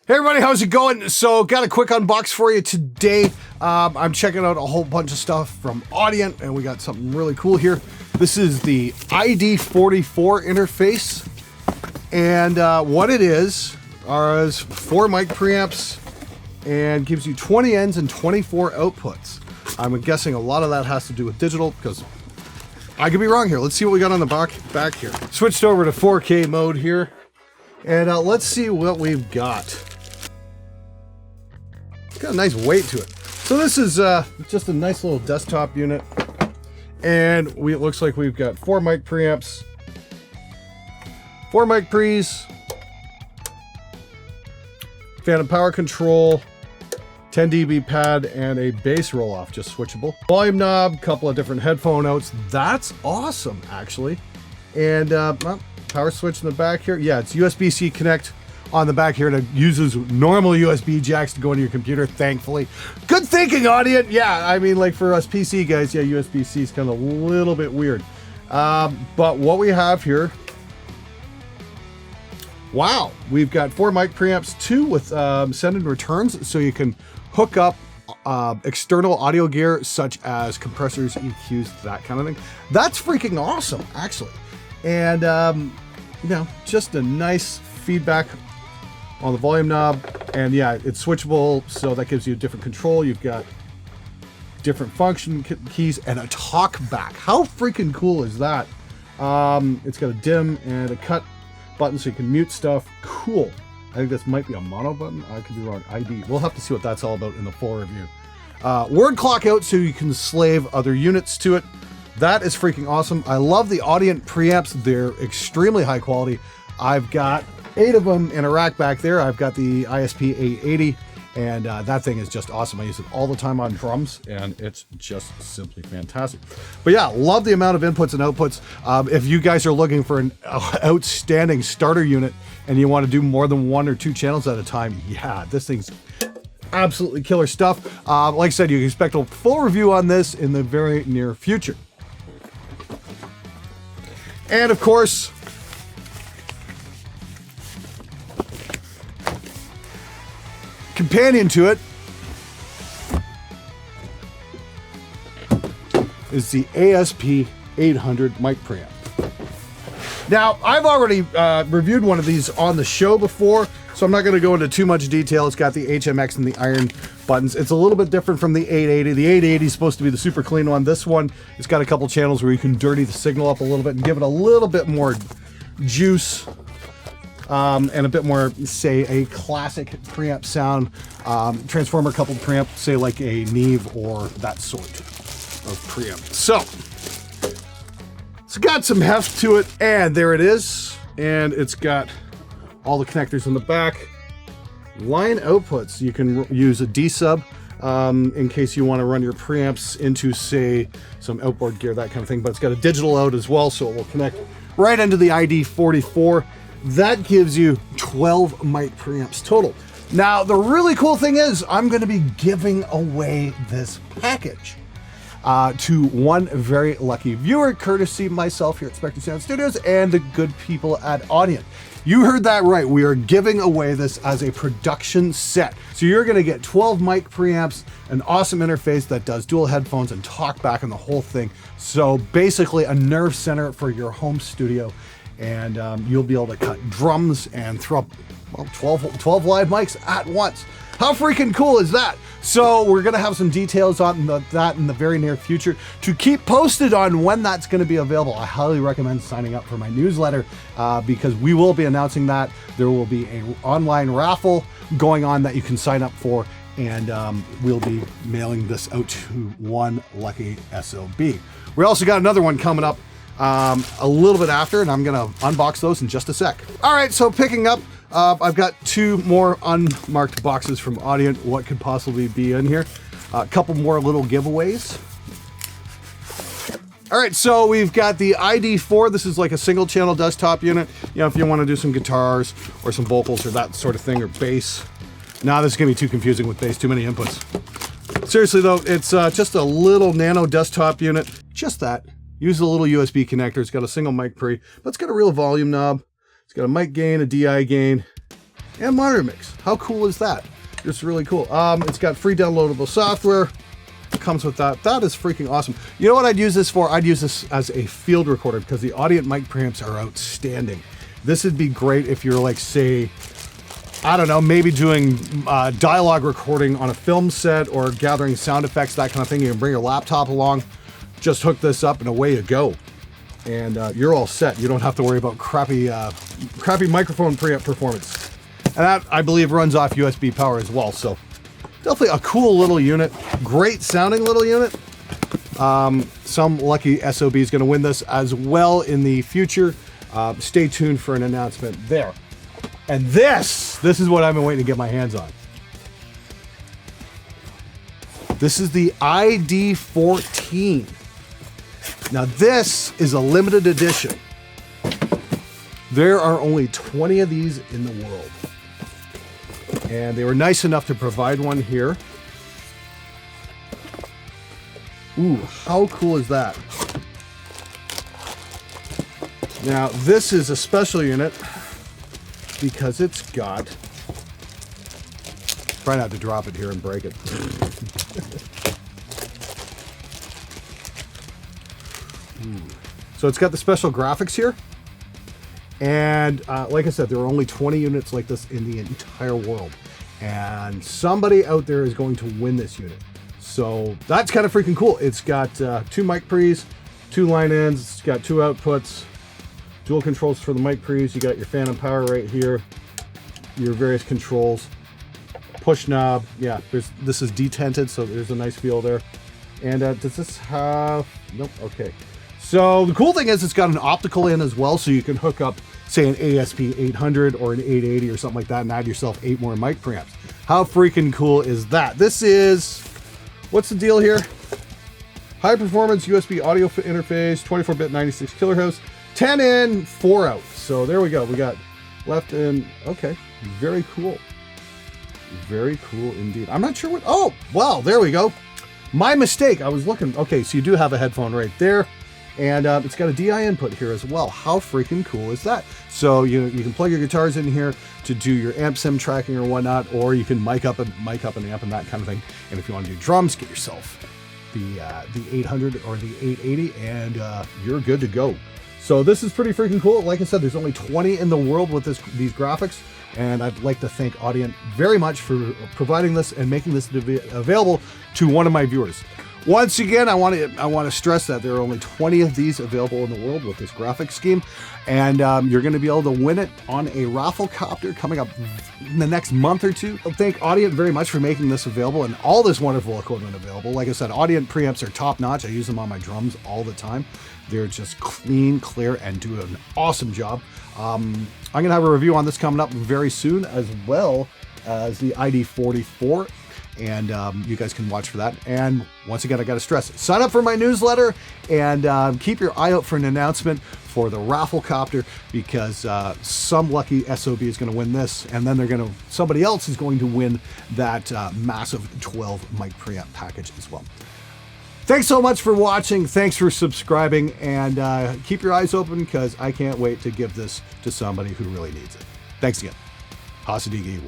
Hey everybody, how's it going? So got a quick unbox for you today. I'm checking out a whole bunch of stuff from Audient, and we got something really cool here. This is the ID44 interface, and what it is 4 mic preamps and gives you 20 ends and 24 outputs. I'm guessing a lot of that has to do with digital, because I could be wrong here. Let's see what we got on the back here. Switched over to 4K mode here, and let's see what we've got. Got a nice weight to it. So this is just a nice little desktop unit, and it looks like we've got 4 mic preamps, 4 mic pre's, phantom power control, 10 dB pad, and a bass roll-off, just switchable. Volume knob, couple of different headphone outs. That's awesome, actually. And well, power switch in the back here. Yeah, it's USB-C connect on the back here, and it uses normal USB jacks to go into your computer, thankfully. Good thinking, Audient. Yeah, I mean, like for us PC guys, yeah, USB-C is kind of a little bit weird. But what we have here, wow, we've got 4 mic preamps, 2 with send and returns, so you can hook up external audio gear such as compressors, EQs, that kind of thing. That's freaking awesome, actually. And you know, just a nice feedback on the volume knob, and yeah, it's switchable, so that gives you a different control. You've got different function keys and a talk back. How freaking cool is that? It's got a dim and a cut button, so you can mute stuff. Cool. I think this might be a mono button. I could be wrong. ID. We'll have to see what that's all about in the full review. Word clock out, so you can slave other units to it. That is freaking awesome. I love the Audient preamps. They're extremely high quality. I've got 8 of them in a rack back there. I've got the ISP 880, and that thing is just awesome. I use it all the time on drums, and it's just simply fantastic. But yeah, love the amount of inputs and outputs. If you guys are looking for an outstanding starter unit and you want to do more than 1 or 2 channels at a time, yeah, this thing's absolutely killer stuff. Like I said, you can expect a full review on this in the very near future. And of course, companion to it is the ASP 800 mic preamp. Now, I've already reviewed one of these on the show before, so I'm not going to go into too much detail. It's got the HMX and the iron buttons. It's a little bit different from the 880. The 880 is supposed to be the super clean one. This one, it's got a couple channels where you can dirty the signal up a little bit and give it a little bit more juice. And a bit more, say, a classic preamp sound, transformer coupled preamp, say like a Neve or that sort of preamp. So, it's got some heft to it, and there it is. And it's got all the connectors in the back. Line outputs, you can use a D-sub in case you want to run your preamps into, say, some outboard gear, that kind of thing. But it's got a digital out as well, so it will connect right into the ID44. That gives you 12 mic preamps total. Now, the really cool thing is I'm going to be giving away this package to one very lucky viewer, courtesy myself here at SpectreSoundStudios and the good people at Audient. You heard that right. We are giving away this as a production set. So you're going to get 12 mic preamps, an awesome interface that does dual headphones and talk back and the whole thing. So basically a nerve center for your home studio. And you'll be able to cut drums and throw up, well, 12 live mics at once. How freaking cool is that? So we're going to have some details on that in the very near future. To keep posted on when that's going to be available, I highly recommend signing up for my newsletter because we will be announcing that. There will be an online raffle going on that you can sign up for, and we'll be mailing this out to one lucky SOB. We also got another one coming up a little bit after, and I'm gonna unbox those in just a sec. All right, so picking up, I've got 2 more unmarked boxes from Audient. What could possibly be in here? A couple more little giveaways. All right, so we've got the ID4. This is like a single channel desktop unit. You know, if you want to do some guitars or some vocals or that sort of thing, or bass. Now this is gonna be too confusing with bass, too many inputs. Seriously though, it's just a little nano desktop unit. Just that. Use a little USB connector. It's got a single mic pre, but it's got a real volume knob. It's got a mic gain, a DI gain, and monitor mix. How cool is that? It's really cool. It's got free downloadable software. It comes with that. That is freaking awesome. You know what I'd use this for? I'd use this as a field recorder because the Audient mic preamps are outstanding. This would be great if you're like, say, I don't know, maybe doing dialogue recording on a film set or gathering sound effects, that kind of thing. You can bring your laptop along, just hook this up and away you go. And you're all set. You don't have to worry about crappy microphone preamp performance. And that, I believe, runs off USB power as well. So definitely a cool little unit. Great sounding little unit. Some lucky SOB is going to win this as well in the future. Stay tuned for an announcement there. And this is what I've been waiting to get my hands on. This is the ID14. Now this is a limited edition. There are only 20 of these in the world. And they were nice enough to provide one here. Ooh, how cool is that? Now this is a special unit because it's got, try not to drop it here and break it. So it's got the special graphics here. And like I said, there are only 20 units like this in the entire world. And somebody out there is going to win this unit. So that's kind of freaking cool. It's got 2 mic pre's, 2 line ends, it's got 2 outputs, dual controls for the mic pre's. You got your fan and power right here, your various controls, push knob. Yeah, this is detented, so there's a nice feel there. And does this have, nope, okay. So the cool thing is it's got an optical in as well, so you can hook up, say, an ASP800 or an 880 or something like that and add yourself 8 more mic preamps. How freaking cool is that? This is, what's the deal here? High performance USB audio interface, 24-bit 96 kilohertz, 10 in, 4 out. So there we go. We got left in, okay, very cool. Very cool indeed. I'm not sure what, oh, wow, there we go. My mistake, I was looking, okay, so you do have a headphone right there. And it's got a DI input here as well. How freaking cool is that? So you can plug your guitars in here to do your amp sim tracking or whatnot, or you can mic up an amp and that kind of thing. And if you want to do drums, get yourself the 800 or the 880, and you're good to go. So this is pretty freaking cool. Like I said, there's only 20 in the world with these graphics, and I'd like to thank Audient very much for providing this and making this available to one of my viewers. Once again, I want to stress that there are only 20 of these available in the world with this graphics scheme, and you're going to be able to win it on a raffle copter coming up in the next month or two. I thank Audient very much for making this available and all this wonderful equipment available. Like I said, Audient preamps are top notch. I use them on my drums all the time. They're just clean, clear, and do an awesome job. I'm going to have a review on this coming up very soon, as well as the ID44. And you guys can watch for that. And once again, I got to stress, sign up for my newsletter and keep your eye out for an announcement for the raffle copter, because some lucky SOB is going to win this, and then somebody else is going to win that massive 12 mic preamp package as well. Thanks so much for watching. Thanks for subscribing, and keep your eyes open, because I can't wait to give this to somebody who really needs it. Thanks again. Hasadigi.